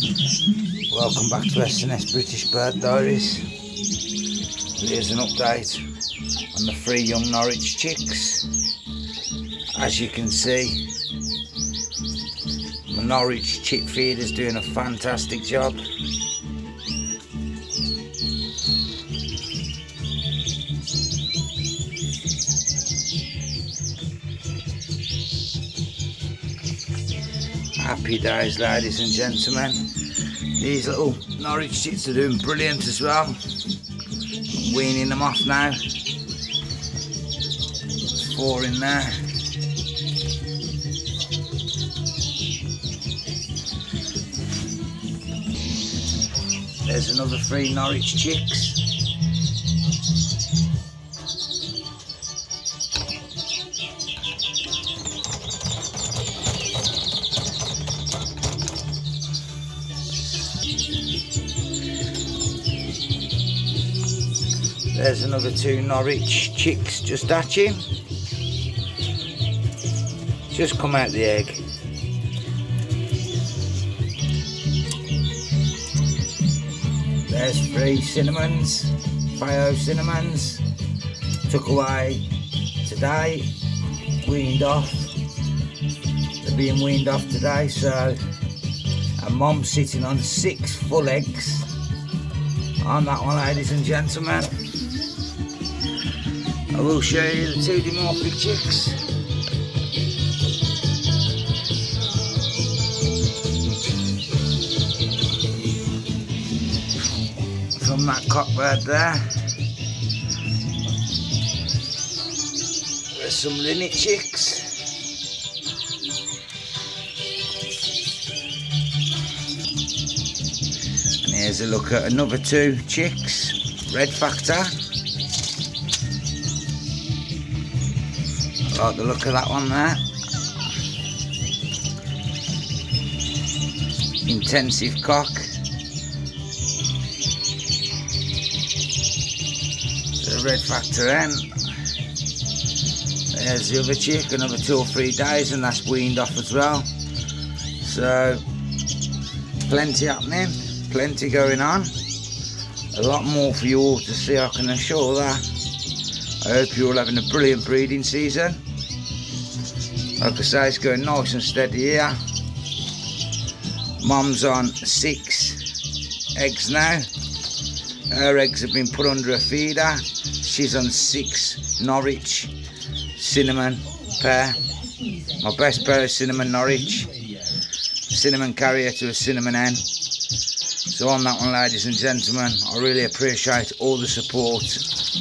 Welcome back to S&S British Bird Diaries. Here's an update on the 3 young Norwich chicks. As you can see, my Norwich chick feeder's doing a fantastic job. Happy days, ladies and gentlemen. These little Norwich chicks are doing brilliant as well. I'm weaning them off now. 4 in there. There's another 3 Norwich chicks. There's another 2 Norwich chicks just hatching. Just come out the egg. There's 3 cinnamons, Fio cinnamons. Took away today, weaned off. They're being weaned off today, so our mom's sitting on 6 full eggs on that one, ladies and gentlemen. I will show you the 2 dimorphic chicks. From that cockbird there. There's some linnet chicks. And here's a look at another 2 chicks, red factor. I like the look of that one there. Intensive cock. The red factor hen. There's the other chick, another 2 or 3 days, and that's weaned off as well. So plenty happening, plenty going on. A lot more for you all to see, I can assure that. I hope you're all having a brilliant breeding season. Like I say, it's going nice and steady here. Mom's on 6 eggs now. Her eggs have been put under a feeder. She's on 6 Norwich cinnamon pair. My best pair of cinnamon Norwich. Cinnamon carrier to a cinnamon hen. So on that one, ladies and gentlemen, I really appreciate all the support,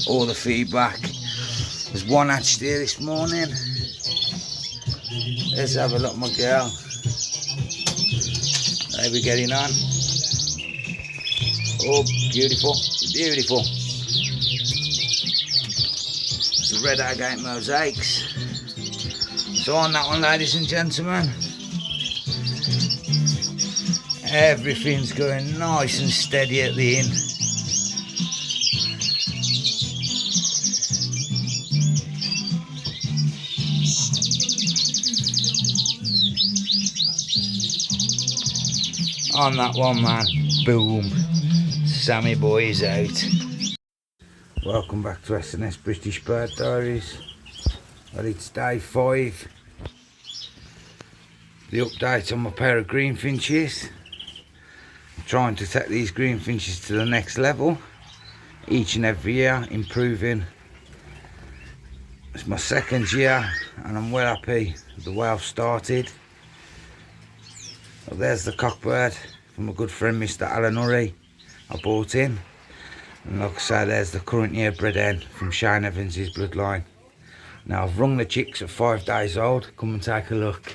all the feedback. There's 1 hatched here this morning. Let's have a look, my girl. How we getting on? Oh, beautiful, beautiful. It's a red agate mosaics. So on that one, ladies and gentlemen, everything's going nice and steady at the inn. On that one, man, boom, Sammy boy is out. Welcome back to S&S British Bird Diaries. Well, it's day 5. The update on my pair of greenfinches. I'm trying to take these greenfinches to the next level each and every year, improving. It's my 2nd year and I'm well happy with the way I've started. Well, there's the cockbird from my good friend Mr. Alan Urry I bought in. And like I say, there's the current year bred hen from Shane Evans' bloodline. Now I've rung the chicks at 5 days old. Come and take a look.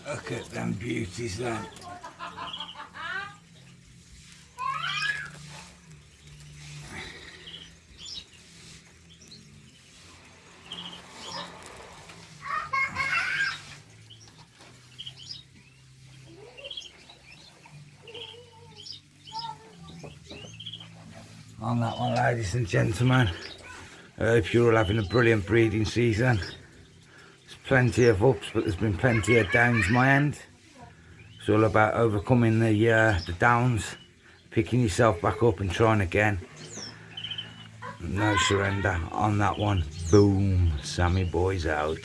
Look at them beauties then. On that one, ladies and gentlemen, I hope you're all having a brilliant breeding season. There's plenty of ups, but there's been plenty of downs my end. It's all about overcoming the downs, picking yourself back up and trying again. No surrender on that one. Boom, Sammy boy's out.